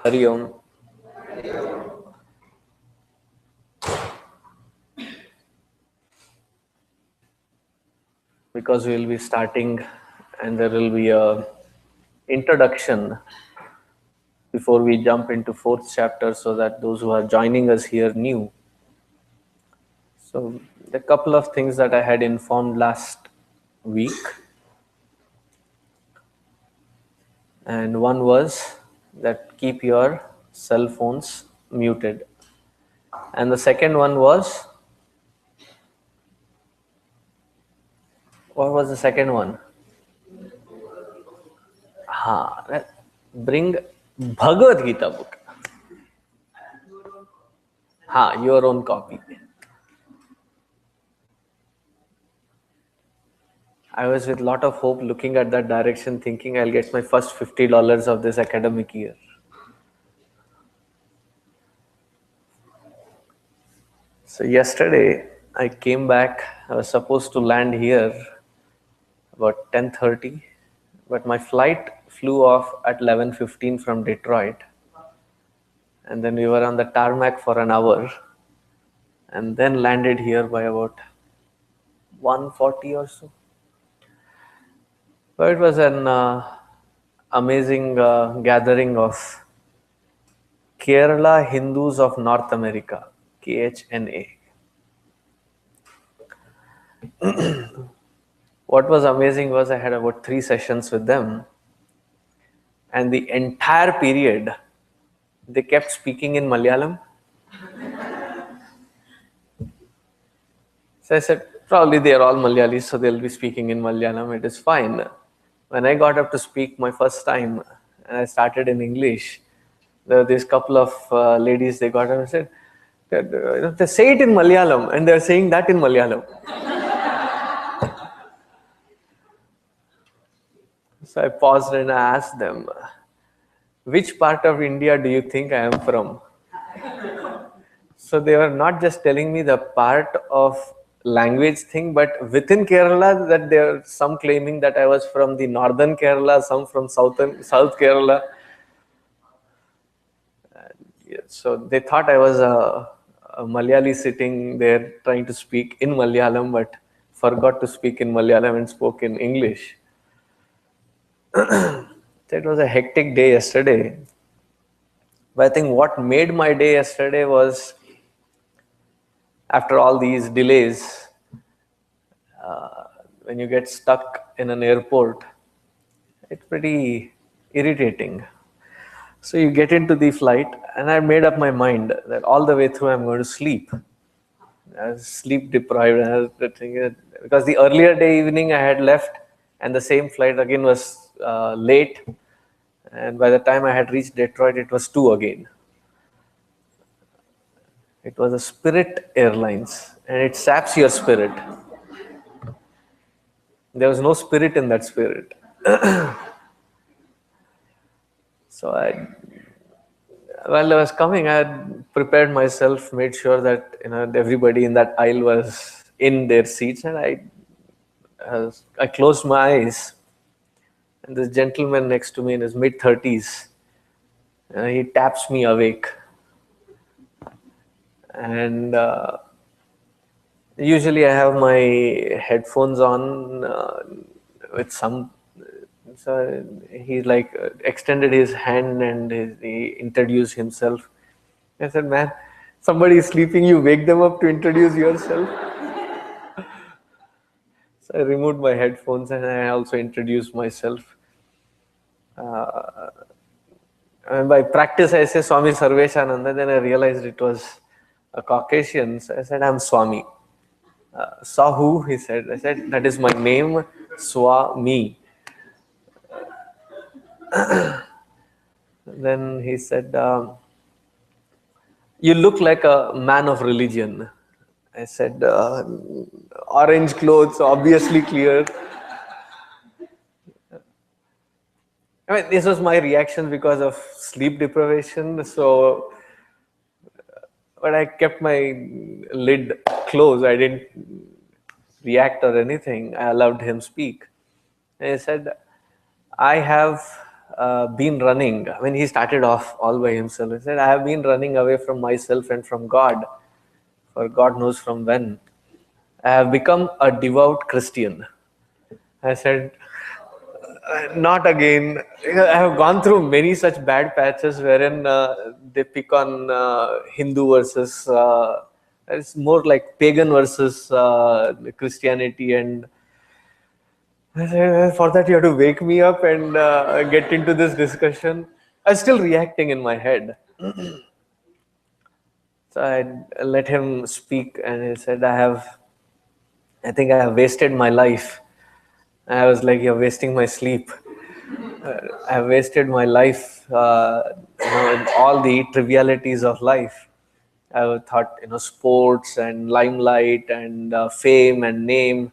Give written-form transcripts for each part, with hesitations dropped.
Hari Om. Because we will be starting and there will be a introduction before we jump into fourth chapter so that those who are joining us here knew. So a couple of things that I had informed last week, and one was that keep your cell phones muted, and the second one was, what was the second one? Bring Bhagavad Gita book. Your own copy. I was with a lot of hope looking at that direction, thinking I'll get my first $50 of this academic year. So yesterday I came back. I was supposed to land here about 10:30, but my flight flew off at 11:15 from Detroit, and then we were on the tarmac for an hour, and then landed here by about 1:40 or so. But it was an amazing gathering of Kerala Hindus of North America, KHNA. What was amazing was I had about 3 sessions with them, and the entire period they kept speaking in Malayalam. So I said, probably they are all Malayalis, so they'll be speaking in Malayalam, it is fine. When I got up to speak my first time, and I started in English, there were this couple of ladies, they got up and said, they say it in Malayalam, and they're saying that in Malayalam. So I paused and I asked them, which part of India do you think I am from? So they were not just telling me the part of language thing, but within Kerala, that there are some claiming that I was from the northern Kerala, some from South Kerala. So they thought I was a Malayali sitting there trying to speak in Malayalam, but forgot to speak in Malayalam and spoke in English. It was a hectic day yesterday. But I think what made my day yesterday was, after all these delays, when you get stuck in an airport, it's pretty irritating. So you get into the flight, and I made up my mind that all the way through I'm going to sleep. I was sleep deprived, and I was thinking, because the earlier day evening I had left, and the same flight again was late, and by the time I had reached Detroit, it was 2 again. It was a Spirit Airlines, and it saps your spirit. There was no spirit in that spirit. So while I was coming, I had prepared myself, made sure that everybody in that aisle was in their seats, and I closed my eyes, and this gentleman next to me in his mid-30s, he taps me awake, and usually I have my headphones on with some. So he extended his hand and he introduced himself. I said, man, somebody is sleeping, you wake them up to introduce yourself. So I removed my headphones and I also introduced myself. And by practice I say Swami Sarveshananda, then I realized it was a Caucasian. So I said, I'm Swami. Sahu, he said. I said, that is my name, Swami. Then he said, you look like a man of religion. I said, orange clothes, obviously clear. I mean, this was my reaction because of sleep deprivation. So, but I kept my lid closed. I didn't react or anything. I allowed him speak. And he said, I have been running. I mean, he started off all by himself. He said, I have been running away from myself and from God for God knows from when. I have become a devout Christian. I said, not again. I have gone through many such bad patches wherein they pick on Hindu versus, it's more like pagan versus Christianity. And I said, for that, you have to wake me up and get into this discussion. I was still reacting in my head. So I let him speak, and he said, I think I have wasted my life. And I was like, you're wasting my sleep. I have wasted my life, in all the trivialities of life. I thought, sports and limelight and fame and name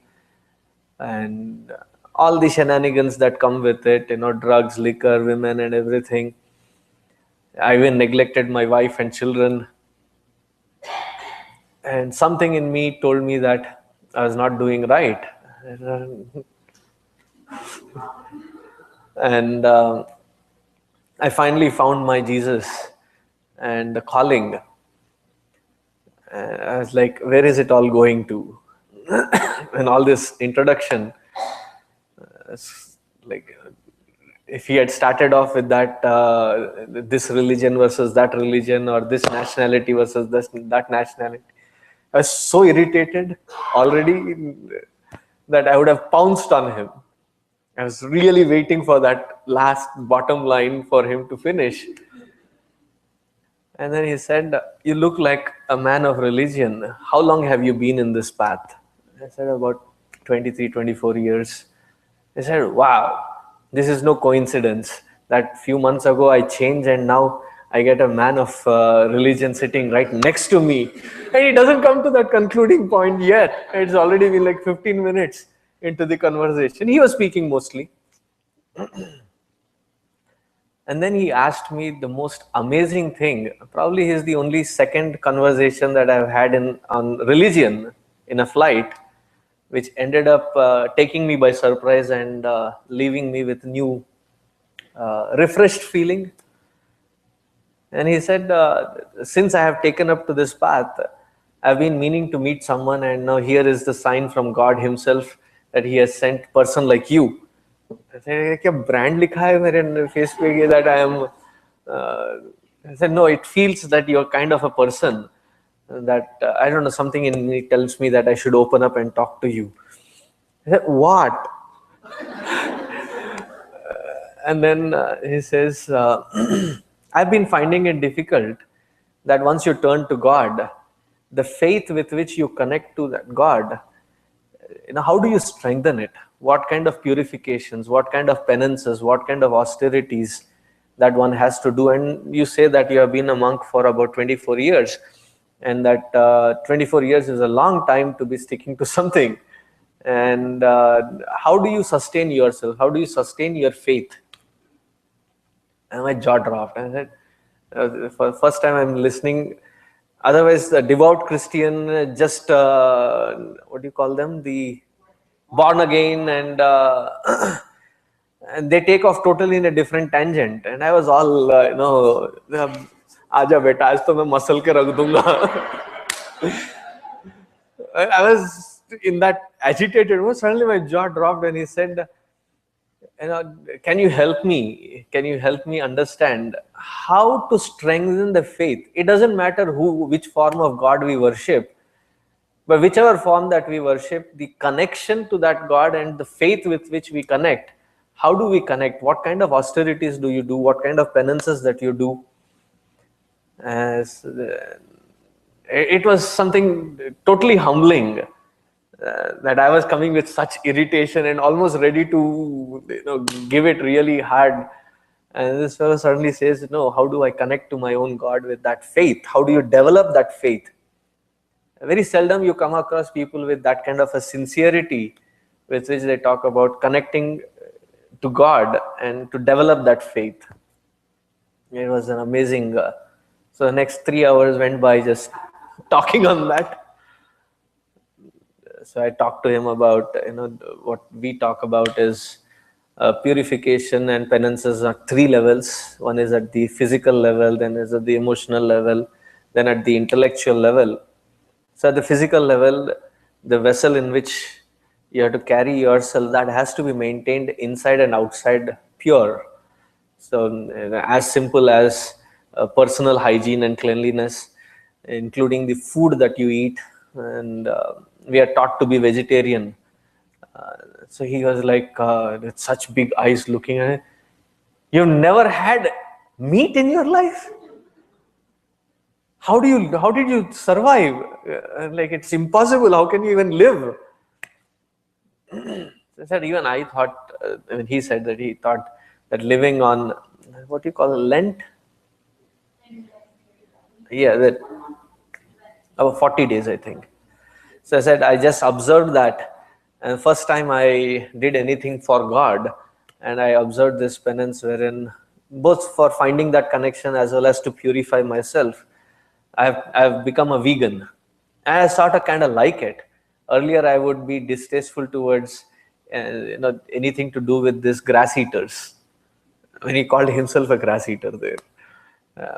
and all the shenanigans that come with it, drugs, liquor, women, and everything. I even neglected my wife and children. And something in me told me that I was not doing right. And I finally found my Jesus and the calling. I was like, where is it all going to? And all this introduction, like, if he had started off with that, this religion versus that religion, or this nationality versus that nationality, I was so irritated already that I would have pounced on him. I was really waiting for that last bottom line for him to finish. And then he said, you look like a man of religion. How long have you been in this path? I said, about 23, 24 years. He said, wow, this is no coincidence. That few months ago I changed and now I get a man of religion sitting right next to me. And he doesn't come to that concluding point yet. It's already been like 15 minutes into the conversation. He was speaking mostly. And then he asked me the most amazing thing. Probably he's the only second conversation that I've had on religion in a flight, which ended up taking me by surprise and leaving me with new, refreshed feeling. And he said, since I have taken up to this path, I've been meaning to meet someone, and now here is the sign from God himself that he has sent person like you. I said, क्या brand लिखा है मेरे face पे that I am? I said, no, it feels that you're kind of a person that I don't know, something in me tells me that I should open up and talk to you. I said, what? And then he says, I've been finding it difficult that once you turn to God, the faith with which you connect to that God, how do you strengthen it? What kind of purifications, what kind of penances, what kind of austerities that one has to do? And you say that you have been a monk for about 24 years, and that 24 years is a long time to be sticking to something. And how do you sustain yourself? How do you sustain your faith? And my jaw dropped. I said, for the first time I'm listening. Otherwise, the devout Christian, just what do you call them? The born again, and and they take off totally in a different tangent. And I was all, आजा बेटा आज तो मैं muscle के रख दूंगा. I was in that agitated mood. Suddenly my jaw dropped, and he said, can you help me? Can you help me understand how to strengthen the faith? It doesn't matter which form of God we worship, but whichever form that we worship, the connection to that God and the faith with which we connect, how do we connect? What kind of austerities do you do? What kind of penances that you do? It was something totally humbling. That I was coming with such irritation and almost ready to give it really hard. And this fellow suddenly says, no, how do I connect to my own God with that faith? How do you develop that faith? Very seldom you come across people with that kind of a sincerity with which they talk about connecting to God and to develop that faith. It was an amazing. So the next 3 hours went by just talking on that. So I talked to him about, what we talk about is purification and penances are three levels. One is at the physical level, then is at the emotional level, then at the intellectual level. So at the physical level, the vessel in which you have to carry yourself, that has to be maintained inside and outside pure. So as simple as personal hygiene and cleanliness, including the food that you eat, and we are taught to be vegetarian. So he was like, with such big eyes looking at it, you've never had meat in your life? How did you survive? Like, it's impossible. How can you even live? I said, even I thought, when he said that, he thought that living on, what do you call it, Lent? Yeah, that about 40 days, I think. So I said, I just observed that. And first time I did anything for God, and I observed this penance wherein, both for finding that connection as well as to purify myself, I've become a vegan. And I sort of kind of like it. Earlier, I would be distasteful towards anything to do with this grass eaters. When he called himself a grass eater there.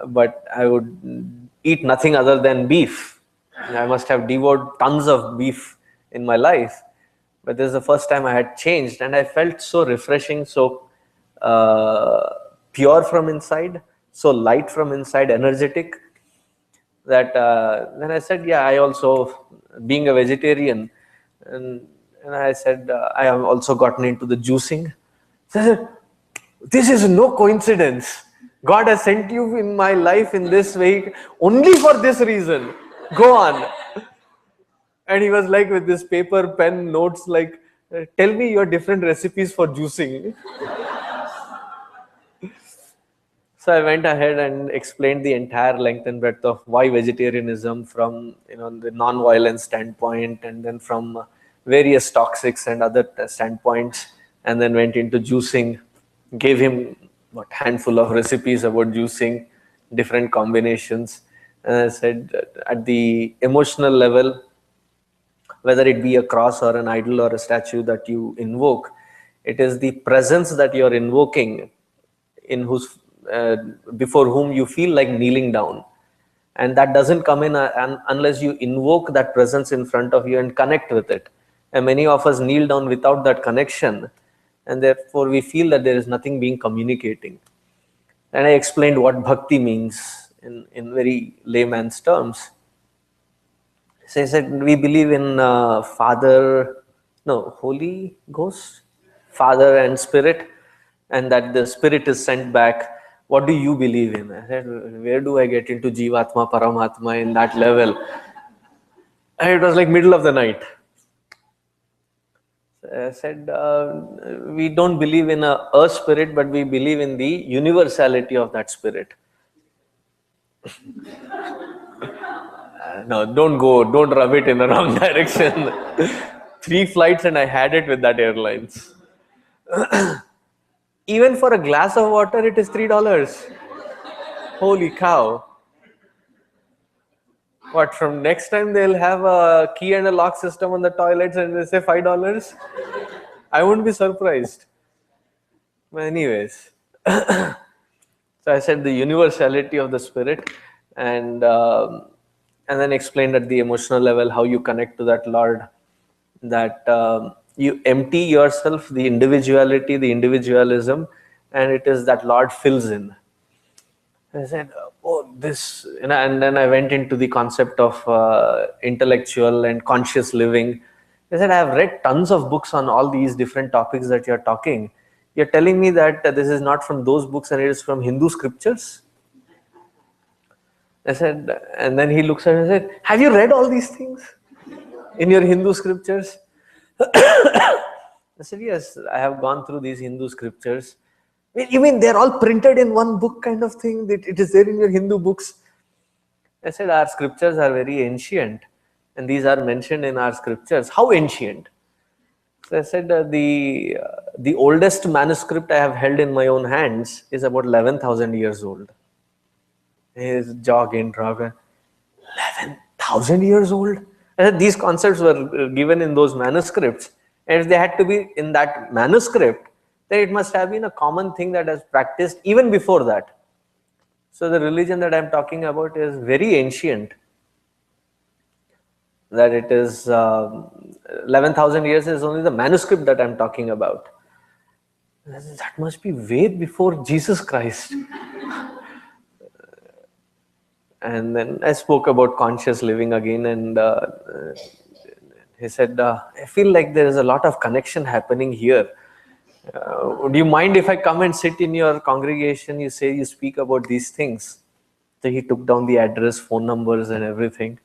But I would eat nothing other than beef. I must have devoured tons of beef in my life. But this is the first time I had changed, and I felt so refreshing, so pure from inside, so light from inside, energetic, that then I said, yeah, I also, being a vegetarian, and I said, I have also gotten into the juicing. So I said, this is no coincidence. God has sent you in my life in this way only for this reason. Go on. And he was like, with this paper, pen, notes, like, tell me your different recipes for juicing. So I went ahead and explained the entire length and breadth of why vegetarianism, from the non-violence standpoint, and then from various toxics and other standpoints, and then went into juicing. Gave him what handful of recipes about juicing, different combinations, and I said, at the emotional level, whether it be a cross or an idol or a statue that you invoke, it is the presence that you're invoking, in whose before whom you feel like kneeling down, and that doesn't come in unless you invoke that presence in front of you and connect with it. And many of us kneel down without that connection, and therefore we feel that there is nothing being communicating. And I explained what bhakti means in very layman's terms. So I said, we believe in Holy Ghost, Father and Spirit, and that the Spirit is sent back. What do you believe in? I said, where do I get into Jivatma, Paramatma in that level? And it was like middle of the night. So I said, we don't believe in a spirit, but we believe in the universality of that spirit. No, don't rub it in the wrong direction. 3 flights and I had it with that airlines. Even for a glass of water, it is $3. Holy cow. What, from next time they'll have a key and a lock system on the toilets and they say $5? I wouldn't be surprised. But anyways, so I said the universality of the spirit, and then explained at the emotional level how you connect to that Lord, that you empty yourself, the individuality, the individualism, and it is that Lord fills in. I said, oh, this, and then I went into the concept of intellectual and conscious living. I said, I have read tons of books on all these different topics that you're talking. You're telling me that this is not from those books and it is from Hindu scriptures? I said, and then he looks at me and said, have you read all these things in your Hindu scriptures? I said, yes, I have gone through these Hindu scriptures. You mean they're all printed in one book kind of thing? That it is there in your Hindu books? I said, our scriptures are very ancient, and these are mentioned in our scriptures. How ancient? So I said, the oldest manuscript I have held in my own hands is about 11,000 years old. His jaw again dropped. 11,000 years old? I said, these concepts were given in those manuscripts, and if they had to be in that manuscript, then it must have been a common thing that has practiced even before that. So the religion that I'm talking about is very ancient. That it is 11,000 years is only the manuscript that I'm talking about. That must be way before Jesus Christ. And then I spoke about conscious living again, and he said, I feel like there is a lot of connection happening here. Would you mind if I come and sit in your congregation? You say you speak about these things. So he took down the address, phone numbers and everything.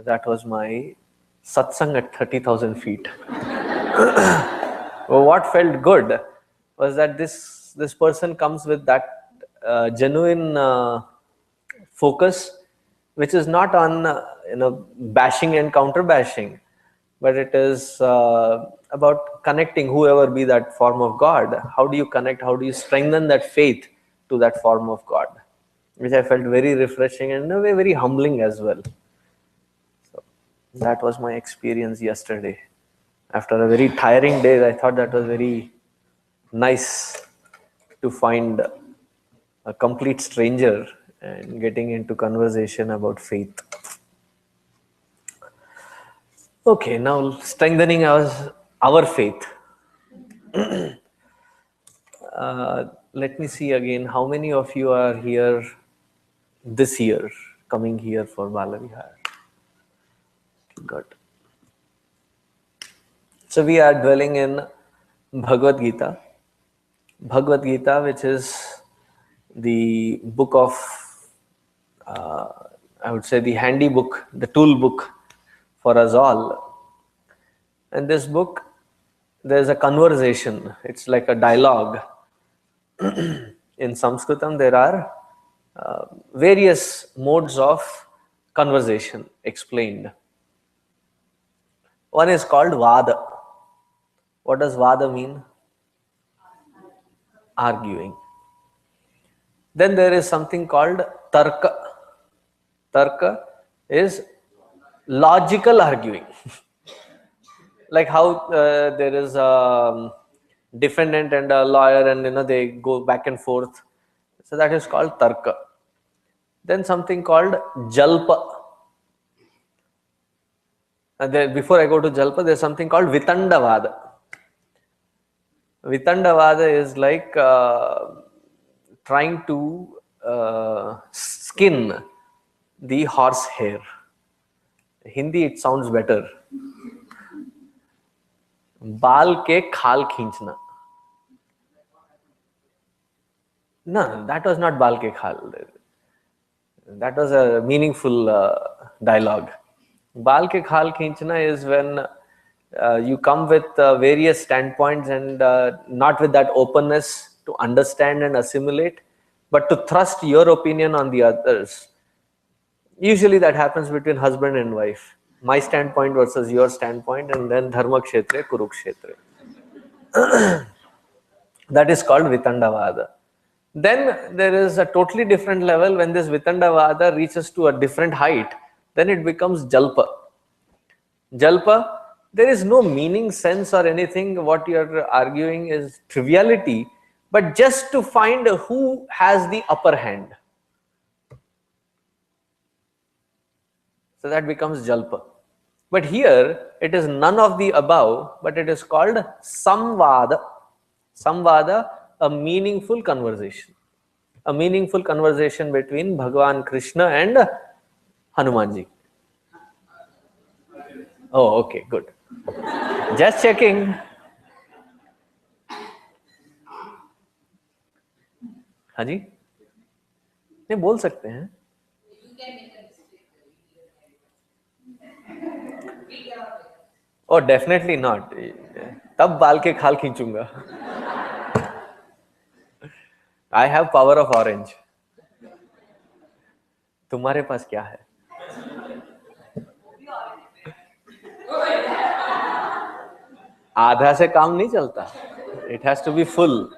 That was my satsang at 30,000 feet. Well, what felt good was that this person comes with that genuine focus, which is not on bashing and counter bashing, but it is about connecting, whoever be that form of God. How do you connect? How do you strengthen that faith to that form of God? Which I felt very refreshing and in a way very humbling as well. So that was my experience yesterday. After a very tiring day, I thought that was very nice to find a complete stranger and getting into conversation about faith. Okay, now strengthening our faith. Let me see again, how many of you are here this year, coming here for Balavihar? Good. So we are dwelling in Bhagavad Gita. Bhagavad Gita, which is the book of, I would say the handy book, the tool book for us all. And this book, there's a conversation. It's like a dialogue. In Sanskritam, there are various modes of conversation explained. One is called Vada. What does Vada mean? Arguing. Then there is something called Tarka. Tarka is logical arguing. Like how there is a defendant and a lawyer, and they go back and forth. So that is called Tarka. Then something called Jalpa. And before I go to Jalpa, there's something called Vitandavada. Vitandavada is like trying to skin the horse hair. Hindi, it sounds better. बाल के खाल खींचना. No, that was not बाल के खाल. That was a meaningful dialogue. बाल के खाल खींचना is when you come with various standpoints and not with that openness to understand and assimilate, but to thrust your opinion on the others. Usually that happens between husband and wife. My standpoint versus your standpoint, and then dharma kshetre, kurukshetre. That is called Vitandavada. Then there is a totally different level. When this Vitandavada reaches to a different height, then it becomes Jalpa. Jalpa, there is no meaning, sense or anything. What you are arguing is triviality, but just to find who has the upper hand. So that becomes Jalpa. But here, it is none of the above, but it is called Samvada. Samvada, a meaningful conversation. A meaningful conversation between Bhagavan Krishna and Hanumanji. Oh, okay, good. Just checking. हाँ जी, नहीं बोल सकते हैं. Oh, definitely not. तब बाल के खाल खींचूंगा. I have power of orange. तुम्हारे पास क्या है? आधा से काम नहीं चलता. It has to be full.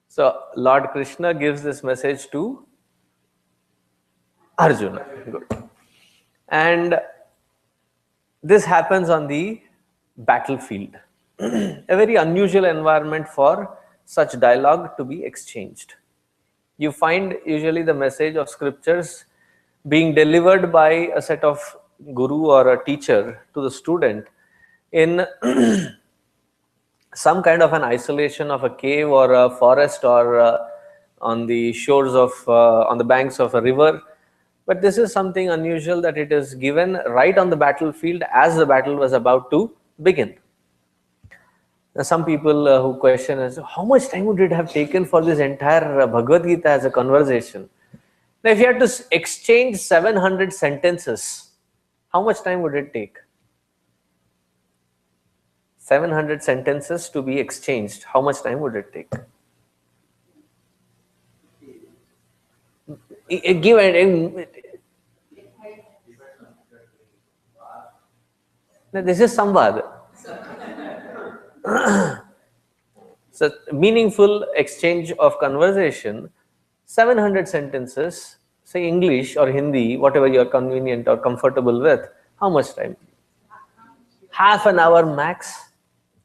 So Lord Krishna gives this message to Arjuna. Good. And This happens on the battlefield, a very unusual environment for such dialogue to be exchanged. You find usually the message of scriptures being delivered by a set of guru or a teacher to the student in some kind of an isolation of a cave or a forest or on the shores of on the banks of a river. But this is something unusual that it is given right on the battlefield as the battle was about to begin. Now, some people who question is, how much time would it have taken for this entire Bhagavad Gita as a conversation? Now, if you had to exchange 700 sentences, how much time would it take? 700 sentences to be exchanged, how much time would it take? Give this is samvad. So meaningful exchange of conversation, 700 sentences, say English or Hindi, whatever you are convenient or comfortable with, how much time? Half an hour max.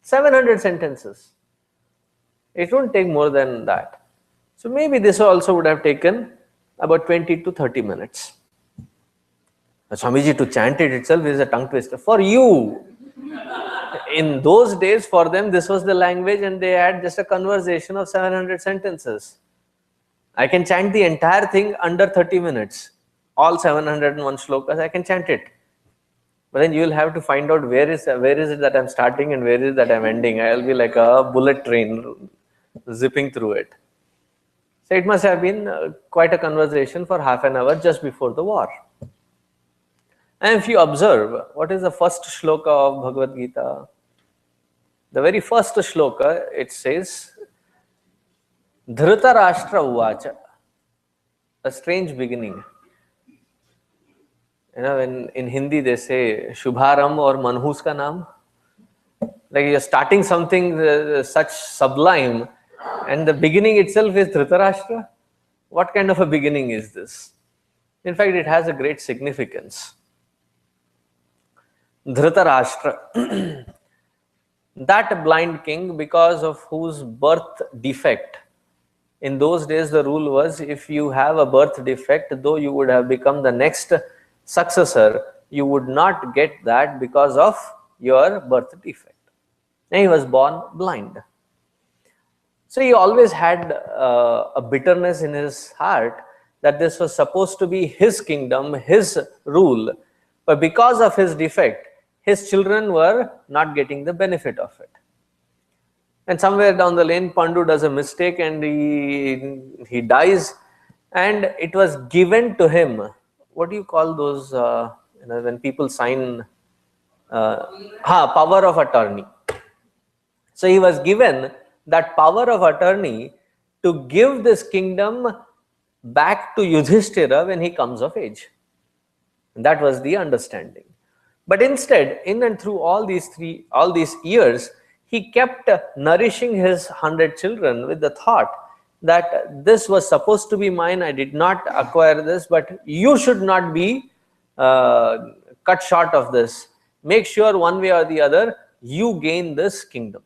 700 sentences. It won't take more than that. So maybe this also would have taken about 20 to 30 minutes. Swamiji, to chant it itself is a tongue twister. For you, in those days, for them, this was the language and they had just a conversation of 700 sentences. I can chant the entire thing under 30 minutes. All 701 shlokas, I can chant it. But then you will have to find out where is it that I'm starting and where is it that I'm ending. I'll be like a bullet train zipping through it. So it must have been quite a conversation for half an hour just before the war. And if you observe, what is the first shloka of Bhagavad Gita? The very first shloka, it says, Dhritarashtra Uvacha. A strange beginning. You know, when in Hindi they say Shubharam or Manhus ka naam. Like you're starting something such sublime and the beginning itself is Dhritarashtra. What kind of a beginning is this? In fact, it has a great significance. Dhritarashtra, that blind king, because of whose birth defect, in those days the rule was, if you have a birth defect, though you would have become the next successor, you would not get that because of your birth defect. And he was born blind. So he always had a bitterness in his heart that this was supposed to be his kingdom, his rule, but because of his defect, his children were not getting the benefit of it. And somewhere down the lane, Pandu does a mistake and he dies, and it was given to him. What do you call those, when people sign, power of attorney. So he was given that power of attorney to give this kingdom back to Yudhishthira when he comes of age. And that was the understanding. But instead, in and through all these years, he kept nourishing his 100 children with the thought that this was supposed to be mine, I did not acquire this, but you should not be cut short of this. Make sure one way or the other, you gain this kingdom.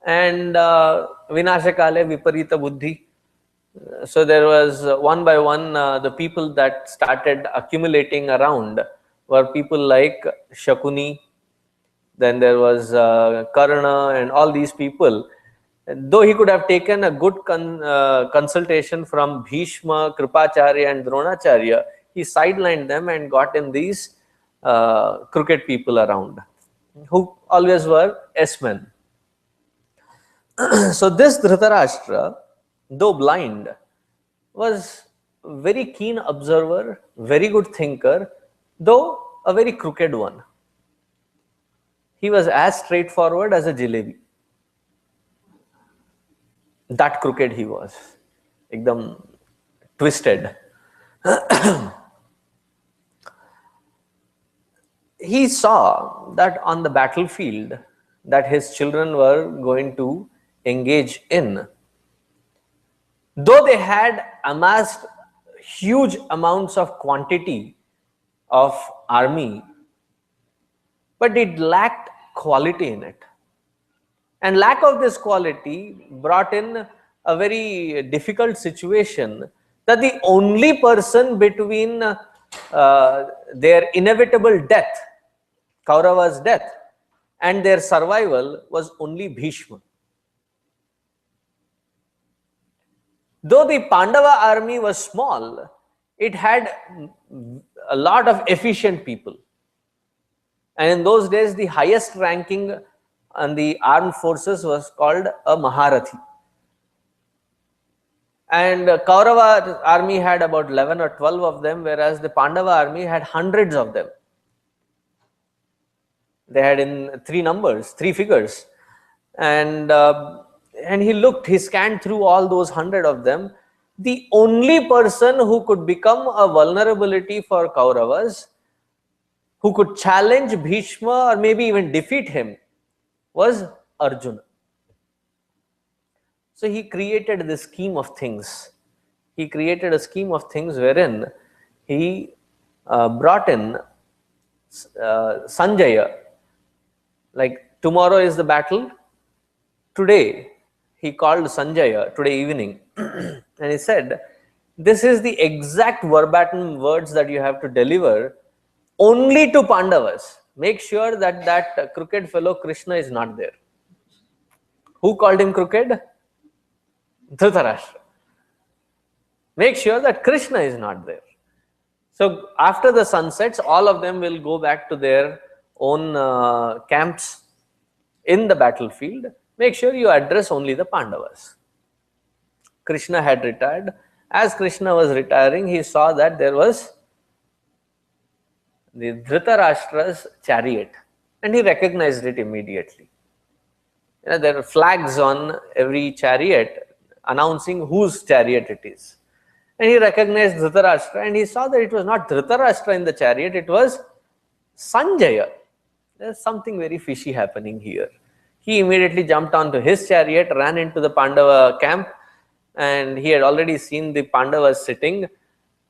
And Vinashakale Viparita Buddhi. So there was one by one, the people that started accumulating around were people like Shakuni, then there was Karna and all these people. And though he could have taken a good consultation from Bhishma, Kripacharya and Dronacharya, he sidelined them and got in these crooked people around, who always were S-men. So this Dhritarashtra, though blind, was a very keen observer, very good thinker, though a very crooked one. He was as straightforward as a jalebi. That crooked he was, ekdam twisted. He saw that on the battlefield that his children were going to engage in, though they had amassed huge amounts of quantity of army, but it lacked quality in it. And lack of this quality brought in a very difficult situation, that the only person between their inevitable death, Kaurava's death, and their survival was only Bhishma. Though the Pandava army was small, it had a lot of efficient people. And in those days, the highest ranking on the armed forces was called a Maharathi. And Kaurava army had about 11 or 12 of them, whereas the Pandava army had hundreds of them. They had in three figures. And he scanned through all those 100 of them. The only person who could become a vulnerability for Kauravas, who could challenge Bhishma or maybe even defeat him, was Arjuna. So he created this scheme of things. He created a scheme of things wherein he brought in Sanjaya. Like, tomorrow is the battle. Today, he called Sanjaya today evening and he said, this is the exact verbatim words that you have to deliver only to Pandavas. Make sure that that crooked fellow Krishna is not there. Who called him crooked? Dhritarashtra. Make sure that Krishna is not there. So after the sun sets, all of them will go back to their own camps in the battlefield. Make sure you address only the Pandavas. Krishna had retired. As Krishna was retiring, he saw that there was the Dhritarashtra's chariot, and he recognized it immediately. There are flags on every chariot announcing whose chariot it is. And he recognized Dhritarashtra, and he saw that it was not Dhritarashtra in the chariot, it was Sanjaya. There's something very fishy happening here. He immediately jumped onto his chariot, ran into the Pandava camp, and he had already seen the Pandavas sitting,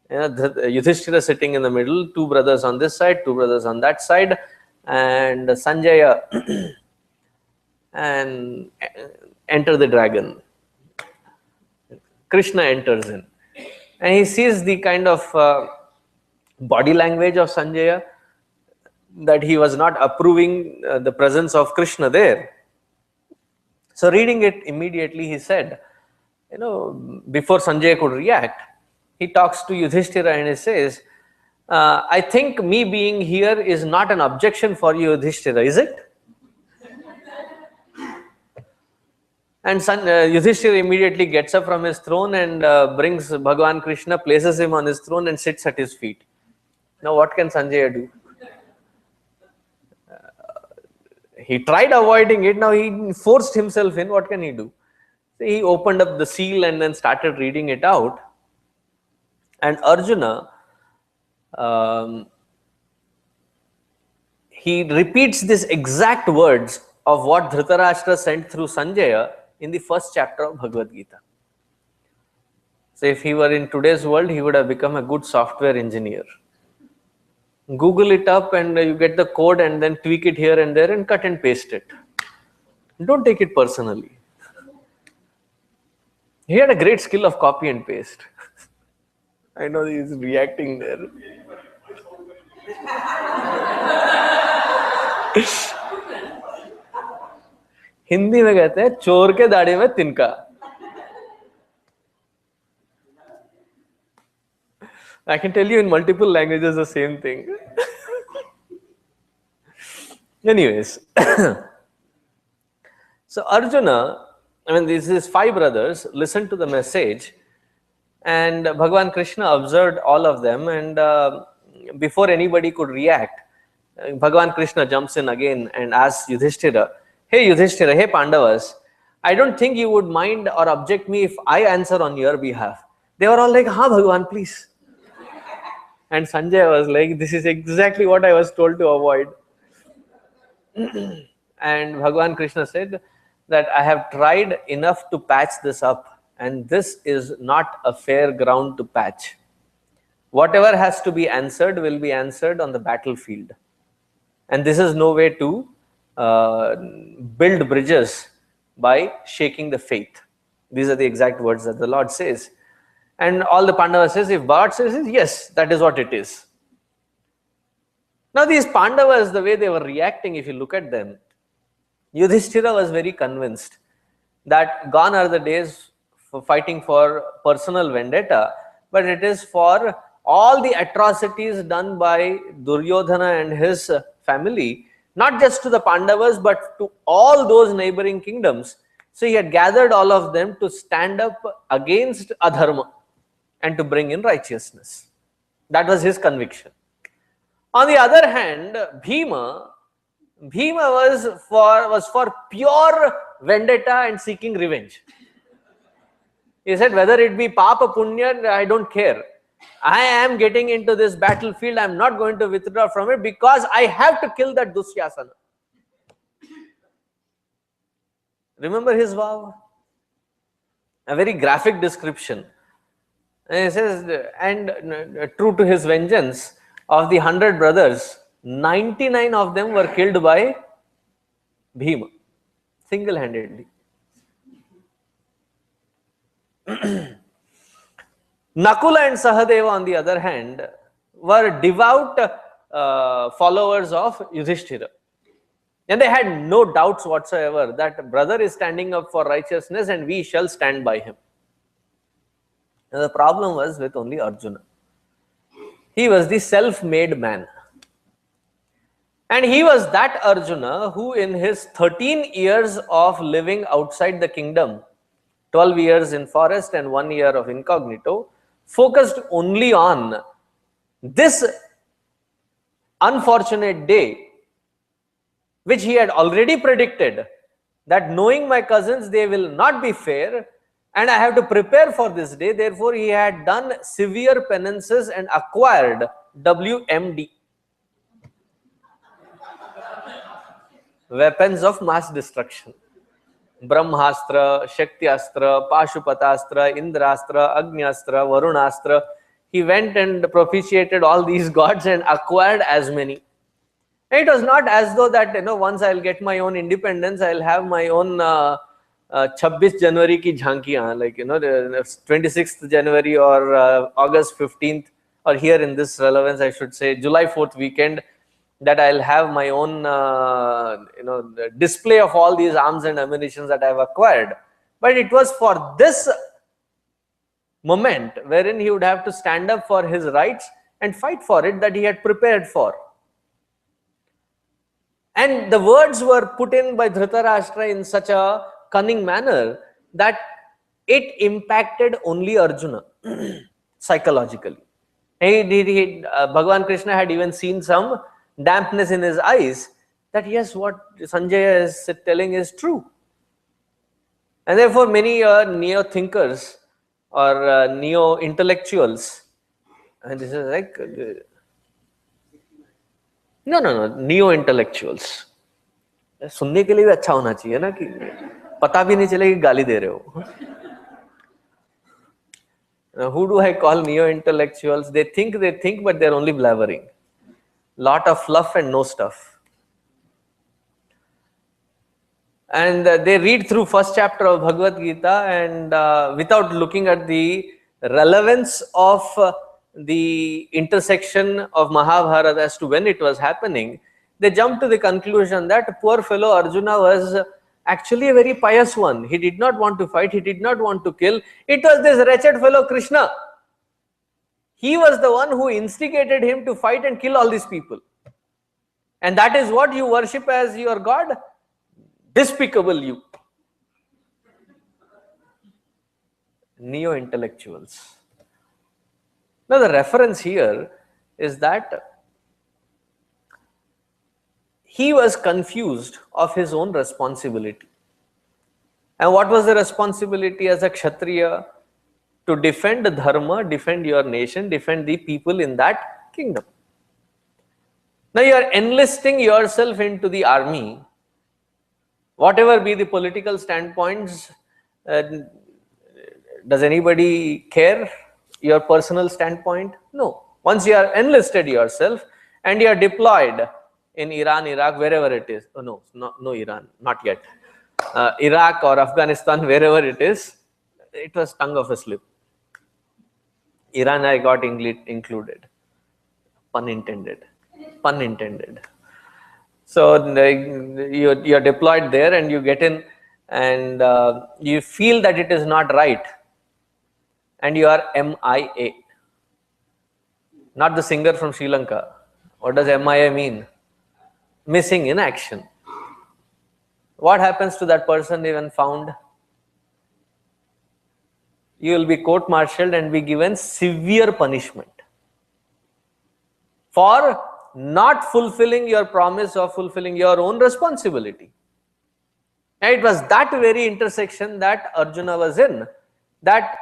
Yudhishthira sitting in the middle, two brothers on this side, two brothers on that side, and Sanjaya and enter the dragon. Krishna enters in, and he sees the kind of body language of Sanjaya, that he was not approving the presence of Krishna there. So reading it immediately, he said, before Sanjaya could react, he talks to Yudhishthira and he says, I think me being here is not an objection for you, Yudhishthira, is it? And Yudhishthira immediately gets up from his throne and brings Bhagavan Krishna, places him on his throne and sits at his feet. Now what can Sanjaya do? He tried avoiding it, now he forced himself in, what can he do? So he opened up the seal and then started reading it out. And Arjuna, he repeats these exact words of what Dhritarashtra sent through Sanjaya in the first chapter of Bhagavad Gita. So if he were in today's world, he would have become a good software engineer. Google it up and you get the code and then tweak it here and there and cut and paste it. Don't take it personally. He had a great skill of copy and paste. I know he is reacting there. Hindi में कहते हैं चोर के दाढ़ी में तिनका. I can tell you in multiple languages the same thing. Anyways, so Arjuna, these 5 brothers listened to the message, and Bhagavan Krishna observed all of them, and before anybody could react, Bhagavan Krishna jumps in again and asks Yudhishthira, hey Yudhishthira, hey Pandavas, I don't think you would mind or object me if I answer on your behalf. They were all like, ha Bhagavan, please. And Sanjay was like, this is exactly what I was told to avoid. And Bhagavan Krishna said that I have tried enough to patch this up, and this is not a fair ground to patch. Whatever has to be answered will be answered on the battlefield. And this is no way to build bridges by shaking the faith. These are the exact words that the Lord says. And all the Pandavas says, if Bharat says it, yes, that is what it is. Now these Pandavas, the way they were reacting, if you look at them, Yudhishthira was very convinced that gone are the days for fighting for personal vendetta, but it is for all the atrocities done by Duryodhana and his family, not just to the Pandavas, but to all those neighboring kingdoms. So he had gathered all of them to stand up against adharma and to bring in righteousness. That was his conviction. On the other hand, Bhima was for pure vendetta and seeking revenge. He said, whether it be Papa Punya, I don't care. I am getting into this battlefield. I am not going to withdraw from it because I have to kill that Dusyasana. Remember his vow? A very graphic description. And he says, and true to his vengeance, of the 100 brothers, 99 of them were killed by Bhima, single-handedly. Nakula and Sahadeva, on the other hand, were devout followers of Yudhishthira. And they had no doubts whatsoever that brother is standing up for righteousness and we shall stand by him. And the problem was with only Arjuna. He was the self-made man. And he was that Arjuna who in his 13 years of living outside the kingdom, 12 years in forest and 1 year of incognito, focused only on this unfortunate day, which he had already predicted, that knowing my cousins, they will not be fair, and I have to prepare for this day. Therefore, he had done severe penances and acquired WMD, weapons of mass destruction. Brahmastra, Shaktiastra, Pashupatastra, Indrastra, Agnyastra, Varunastra. He went and propitiated all these gods and acquired as many. And it was not as though that, once I'll get my own independence, I'll have my own 26 January ki jhankiyan, like, the 26th January or August 15th, or here in this relevance, I should say, July 4th weekend, that I'll have my own, display of all these arms and ammunitions that I've acquired. But it was for this moment wherein he would have to stand up for his rights and fight for it that he had prepared for. And the words were put in by Dhritarashtra in such a cunning manner that it impacted only Arjuna psychologically. Bhagavan Krishna had even seen some dampness in his eyes that yes, what Sanjaya is telling is true. And therefore many neo-thinkers or neo-intellectuals, and this is like, no, neo-intellectuals. सुनने के लिए भी अच्छा होना चाहिए ना कि पता भी नहीं चले कि गाली दे रहे हो. Who do I call neo-intellectuals? They think, but they're only blabbering. Lot of fluff and no stuff. And they read through first chapter of Bhagavad Gita and without looking at the relevance of the intersection of Mahabharata as to when it was happening, they jump to the conclusion that poor fellow Arjuna was actually a very pious one. He did not want to fight, he did not want to kill. It was this wretched fellow Krishna. He was the one who instigated him to fight and kill all these people. And that is what you worship as your God? Despicable you. Neo-intellectuals. Now the reference here is that he was confused of his own responsibility. And what was the responsibility as a Kshatriya? To defend dharma, defend your nation, defend the people in that kingdom. Now you are enlisting yourself into the army. Whatever be the political standpoints, does anybody care your personal standpoint? No. Once you are enlisted yourself and you are deployed in Iran, Iraq, wherever it is. Oh, no Iran, not yet. Iraq or Afghanistan, wherever it is, it was tongue of a slip. Iran, I got included. Pun intended. Pun intended. So you're deployed there and you get in and you feel that it is not right and you are MIA. Not the singer from Sri Lanka. What does MIA mean? Missing in action. What happens to that person even found? You will be court-martialed and be given severe punishment for not fulfilling your promise of fulfilling your own responsibility. And it was that very intersection that Arjuna was in, that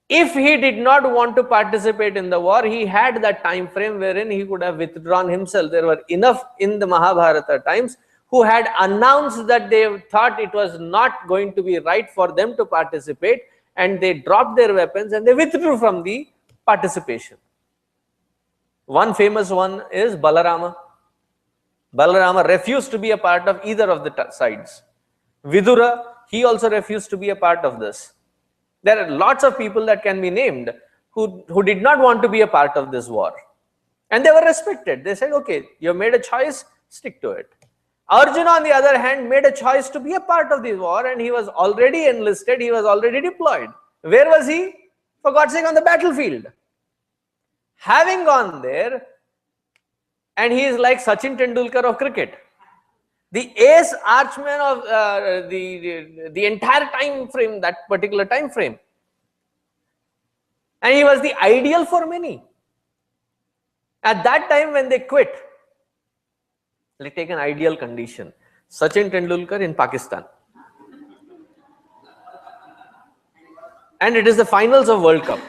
if he did not want to participate in the war, he had that time frame wherein he could have withdrawn himself. There were enough in the Mahabharata times who had announced that they thought it was not going to be right for them to participate, and they dropped their weapons and they withdrew from the participation. One famous one is Balarama. Balarama refused to be a part of either of the sides. Vidura, he also refused to be a part of this. There are lots of people that can be named who did not want to be a part of this war. And they were respected. They said, okay, you have made a choice, stick to it. Arjuna, on the other hand, made a choice to be a part of this war, and he was already enlisted, he was already deployed. Where was he? For God's sake, on the battlefield. Having gone there, and he is like Sachin Tendulkar of cricket, the ace archman of the entire time frame, that particular time frame. And he was the ideal for many. At that time when they quit, let's take an ideal condition. Sachin Tendulkar in Pakistan. And it is the finals of World Cup.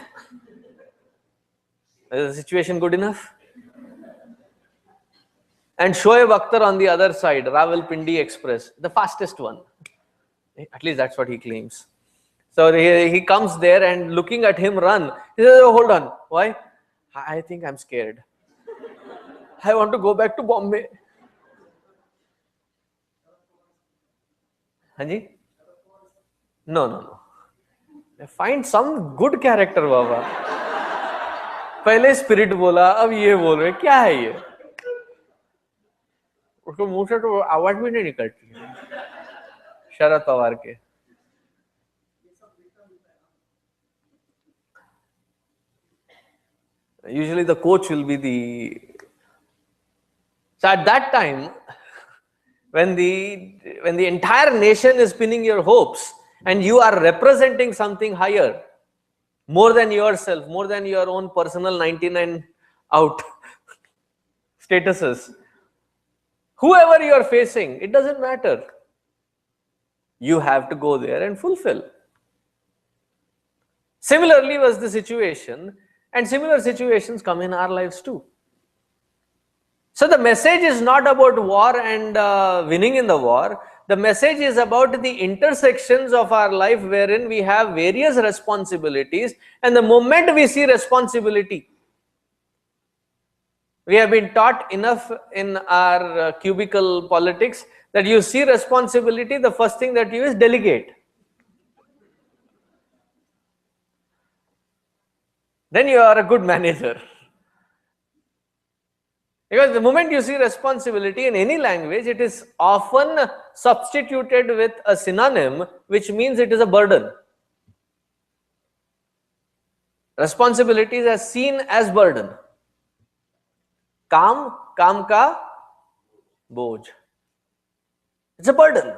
Is the situation good enough? And Shoaib Akhtar on the other side, Rawalpindi Express, the fastest one. At least that's what he claims. So he comes there and looking at him run, he says, oh, hold on. Why? I think I'm scared. I want to go back to Bombay. Hanji? No. Find some good character, Baba. पहले spirit बोला, अब ये बोल रहे, क्या है ये? उसको मुंह से तो आवाज भी नहीं निकलती है शरद पवार के. Usually the coach will be the. So at that time, when the entire nation is pinning your hopes and you are representing something higher, more than yourself, more than your own personal 99 out statuses, whoever you are facing, it doesn't matter. You have to go there and fulfill. Similarly was the situation, and similar situations come in our lives too. So the message is not about war and winning in the war. The message is about the intersections of our life wherein we have various responsibilities, and the moment we see responsibility, we have been taught enough in our cubicle politics that you see responsibility, the first thing that you is delegate. Then you are a good manager. Because the moment you see responsibility in any language, it is often substituted with a synonym, which means it is a burden. Responsibilities are seen as burden. Kam ka boj. It's a burden.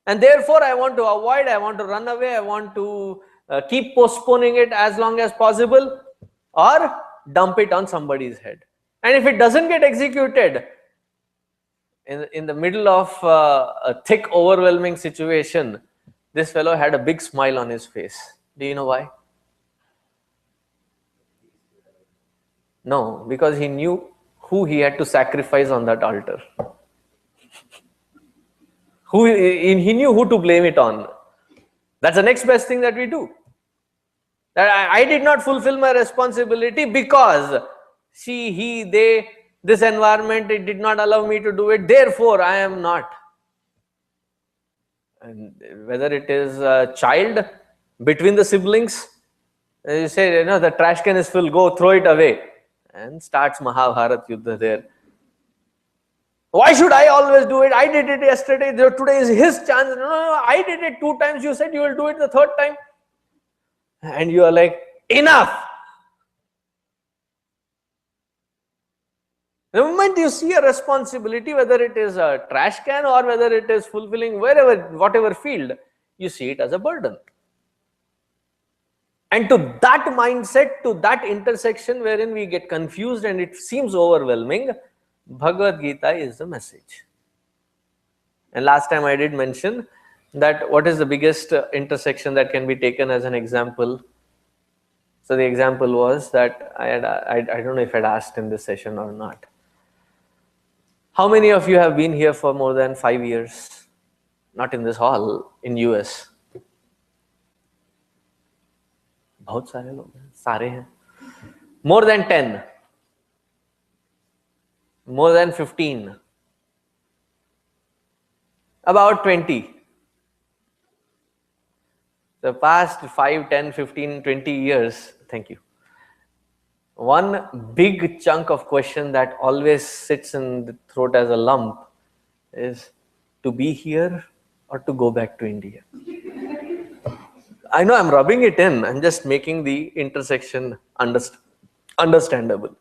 And therefore, I want to avoid, I want to run away, I want to keep postponing it as long as possible, or dump it on somebody's head. And if it doesn't get executed in the middle of a thick, overwhelming situation, this fellow had a big smile on his face. Do you know why? No, because he knew who he had to sacrifice on that altar. He knew who to blame it on. That's the next best thing that we do. That I did not fulfill my responsibility because she, he, they This environment, it did not allow me to do it, therefore I am not. And whether it is a child between the siblings, you say, you know, the trash can is full, go throw it away. And starts Mahabharat Yuddha there. Why should I always do it? I did it yesterday, today is his chance. No, no, no, I did it 2 times, you said you will do it the 3rd time. And you are like, enough! The moment you see a responsibility, whether it is a trash can or whether it is fulfilling whatever field, you see it as a burden. And to that mindset, to that intersection wherein we get confused and it seems overwhelming, Bhagavad Gita is the message. And last time I did mention that what is the biggest intersection that can be taken as an example. So the example was that I don't know if I'd asked in this session or not. How many of you have been here for more than 5 years? Not in this hall, in US. बहुत सारे लोग हैं, सारे हैं. More than 10. More than 15. About 20. The past 5, 10, 15, 20 years, thank you. One big chunk of question that always sits in the throat as a lump is to be here or to go back to India. I know I'm rubbing it in, I'm just making the intersection understandable.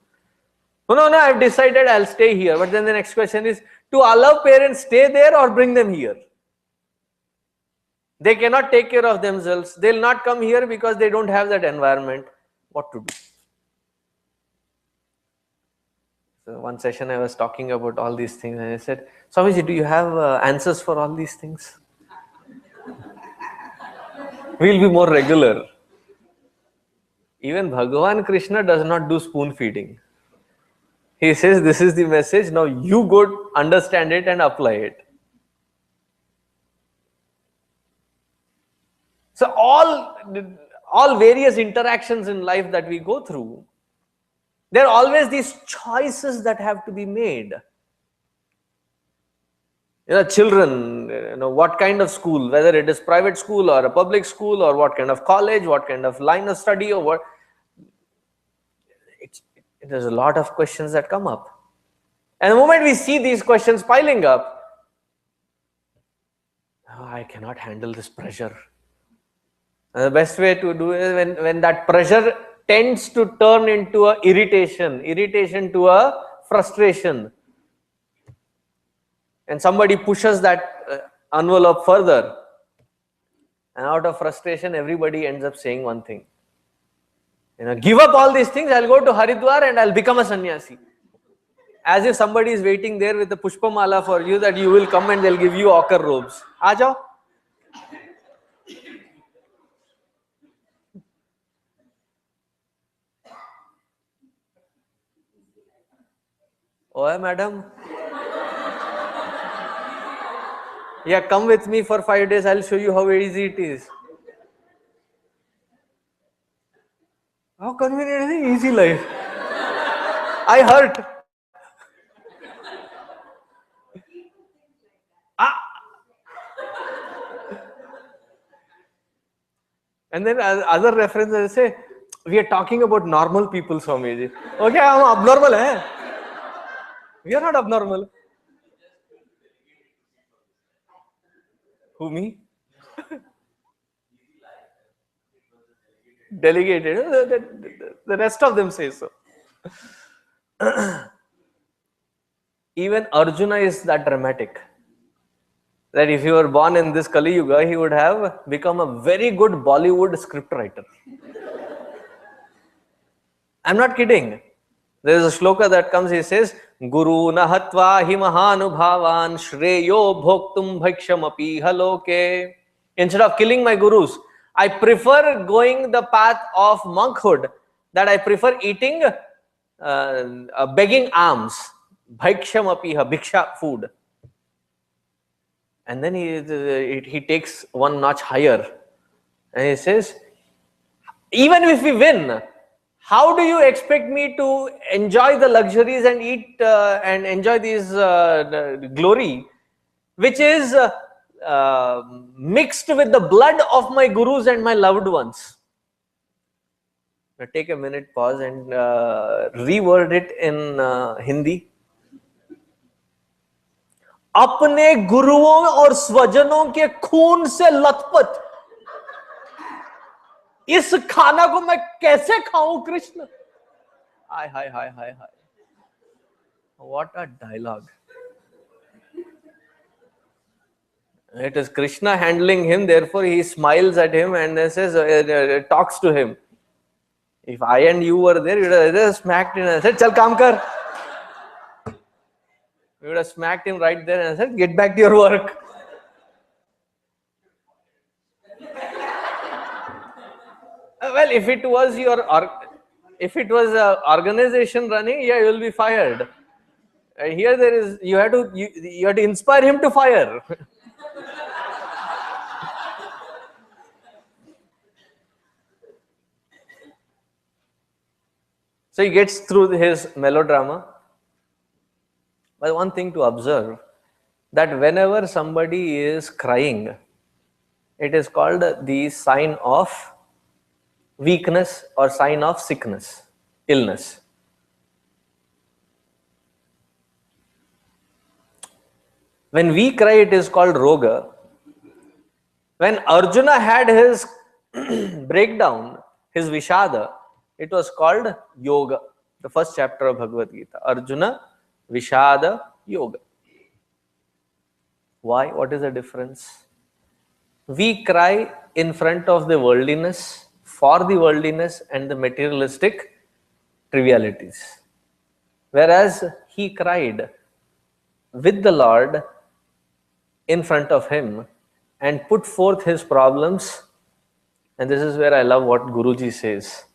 No, I've decided I'll stay here. But then the next question is, to allow parents stay there or bring them here? They cannot take care of themselves. They'll not come here because they don't have that environment. What to do? So one session I was talking about all these things and I said, Swamiji, do you have answers for all these things? We'll be more regular. Even Bhagavan Krishna does not do spoon feeding. He says, this is the message, now you go understand it and apply it. So all various interactions in life that we go through, there are always these choices that have to be made. You know, children, you know, what kind of school, whether it is private school or a public school or what kind of college, what kind of line of study or what. There's a lot of questions that come up. And the moment we see these questions piling up, oh, I cannot handle this pressure. And the best way to do is when that pressure tends to turn into a irritation to a frustration. And somebody pushes that envelope further. And out of frustration, everybody ends up saying one thing. You know, give up all these things, I'll go to Haridwar and I'll become a sannyasi. As if somebody is waiting there with a pushpamala for you that you will come and they'll give you ochre robes. Aa jao. Oh, madam. Yeah, come with me for 5 days, I'll show you how easy it is. How convenient is it? Easy life. I hurt. And then other references say, we are talking about normal people, Swamiji. Okay, I'm abnormal, eh? We are not abnormal. Who, me? Delegated. The rest of them say so. Even Arjuna is that dramatic. That if he were born in this Kali Yuga, he would have become a very good Bollywood scriptwriter. I'm not kidding. There is a shloka that comes, he says, Guru nahatva hi mahanubhavan shreyo bhoktum bhakshamapi haloke. Instead of killing my gurus, I prefer going the path of monkhood, that I prefer eating begging alms, bhakshamapiha, bhiksha, food. And then he takes one notch higher and he says, even if we win, How do you expect me to enjoy the luxuries and eat and enjoy these glory, which is mixed with the blood of my gurus and my loved ones? Now take a minute, pause, and reword it in Hindi. अपने गुरुओं और स्वजनों के खून से लथपथ इस खाना को मैं कैसे खाऊं कृष्ण? हाय हाय हाय हाय हाय, what a dialogue. It is Krishna handling him, therefore he smiles at him and then says, talks to him. If I and you were there, you would have smacked him and said, chal kaam kar. You would have smacked him right there and said, get back to your work. Well, if it was organization running, yeah, you will be fired. Here there is, you have to inspire him to fire. So he gets through his melodrama. But one thing to observe, that whenever somebody is crying, it is called the sign of weakness or sign of sickness, illness. When we cry, it is called roga. When Arjuna had his breakdown, his vishada, it was called yoga. The first chapter of Bhagavad Gita, Arjuna Vishada Yoga. Why? What is the difference? We cry in front of the worldliness, for the worldliness and the materialistic trivialities. Whereas he cried with the Lord in front of him and put forth his problems. And this is where I love what Guruji says.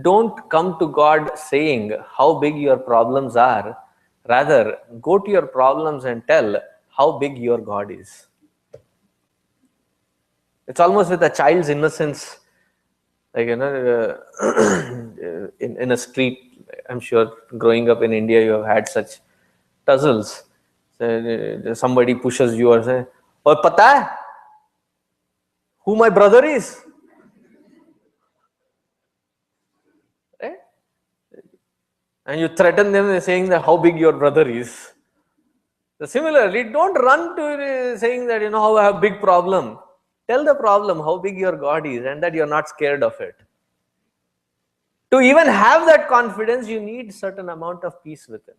Don't come to God saying how big your problems are. Rather, go to your problems and tell how big your God is. It's almost with a child's innocence. Like, in a street, I'm sure growing up in India, you have had such tussles. Somebody pushes you or says, "Oh, pata hai who my brother is?" Right? And you threaten them saying that how big your brother is. So similarly, don't run to saying that, how I have a big problem. Tell the problem how big your God is and that you're not scared of it. To even have that confidence, you need certain amount of peace within.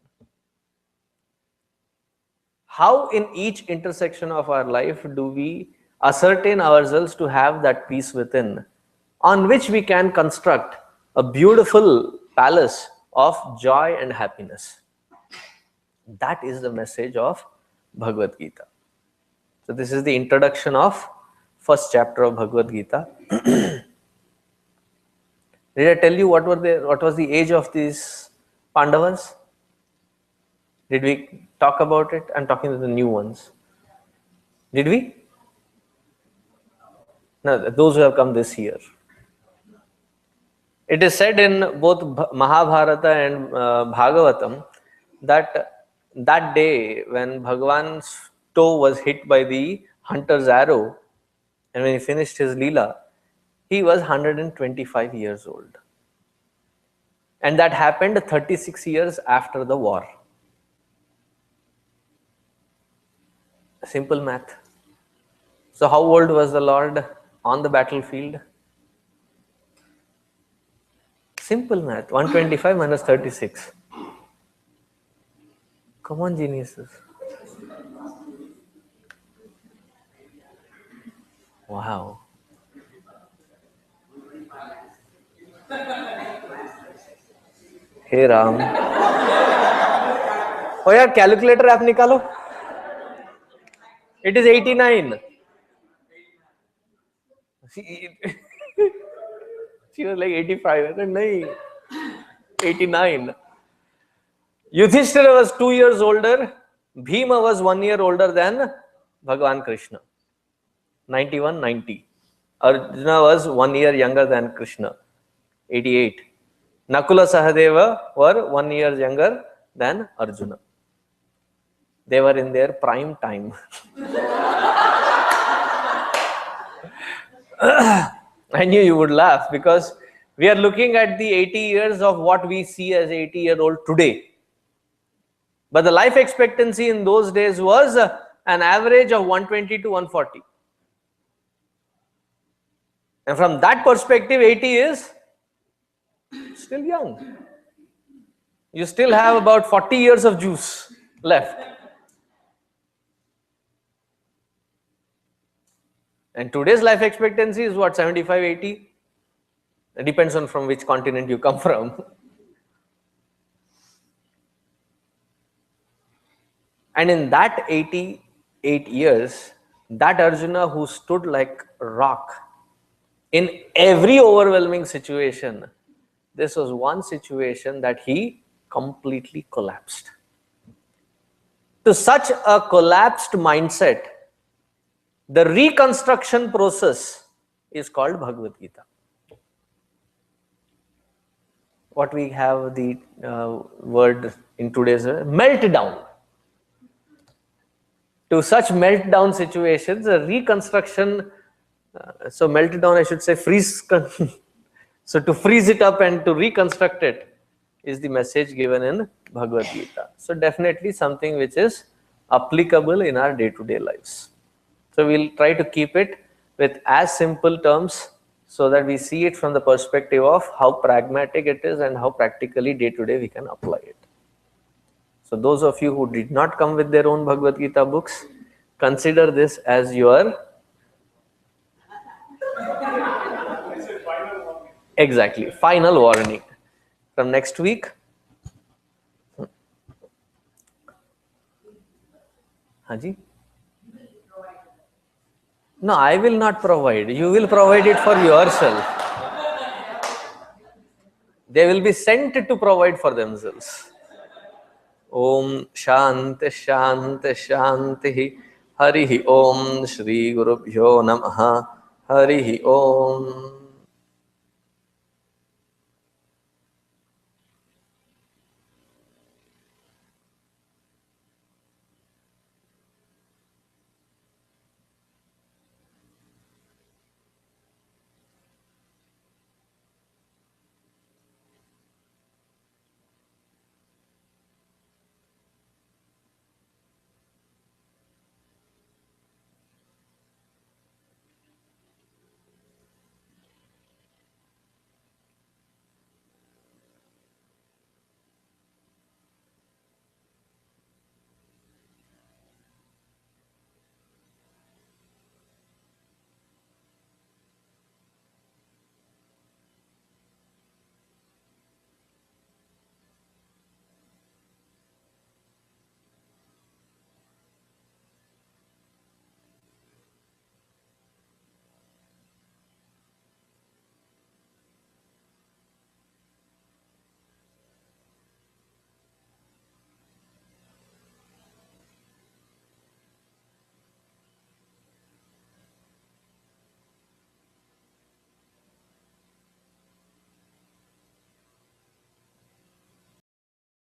How in each intersection of our life do we ascertain ourselves to have that peace within, on which we can construct a beautiful palace of joy and happiness? That is the message of Bhagavad Gita. So this is the introduction of first chapter of Bhagavad Gita. Did I tell you what was the age of these Pandavas? Did we talk about it? I'm talking to the new ones. Did we? No, those who have come this year. It is said in both Mahabharata and Bhagavatam that day when Bhagavan's toe was hit by the hunter's arrow, and when he finished his Leela, he was 125 years old. And that happened 36 years after the war. Simple math. So how old was the Lord on the battlefield? Simple math. 125 minus 36. Come on, geniuses. Wow. Hey Ram. Oh यार, calculator app निकालो. It is 89. She was like 85. I said, no, 89. Yudhishthira was 2 years older. Bhima was 1 year older than Bhagavan Krishna. 91, 90. Arjuna was 1 year younger than Krishna. 88. Nakula Sahadeva were 1 year younger than Arjuna. They were in their prime time. I knew you would laugh because we are looking at the 80 years of what we see as 80-year-old today. But the life expectancy in those days was an average of 120 to 140. And from that perspective, 80 is still young. You still have about 40 years of juice left. And today's life expectancy is what, 75, 80? It depends on from which continent you come from. And in that 88 years, that Arjuna who stood like a rock in every overwhelming situation, this was one situation that he completely collapsed. To such a collapsed mindset, the reconstruction process is called Bhagavad Gita. What we have the word in today's meltdown. To such meltdown situations, a reconstruction, so meltdown I should say freeze, so to freeze it up and to reconstruct it is the message given in Bhagavad Gita. So definitely something which is applicable in our day-to-day lives. So we'll try to keep it with as simple terms so that we see it from the perspective of how pragmatic it is and how practically day-to-day we can apply it. So those of you who did not come with their own Bhagavad Gita books, consider this as your exactly final warning. From next week, Haji? No, I will not provide. You will provide it for yourself. They will be sent to provide for themselves. Om Shanti Shanti Shanti Harihi Om Shri Gurubhyo Namaha Harihi Om.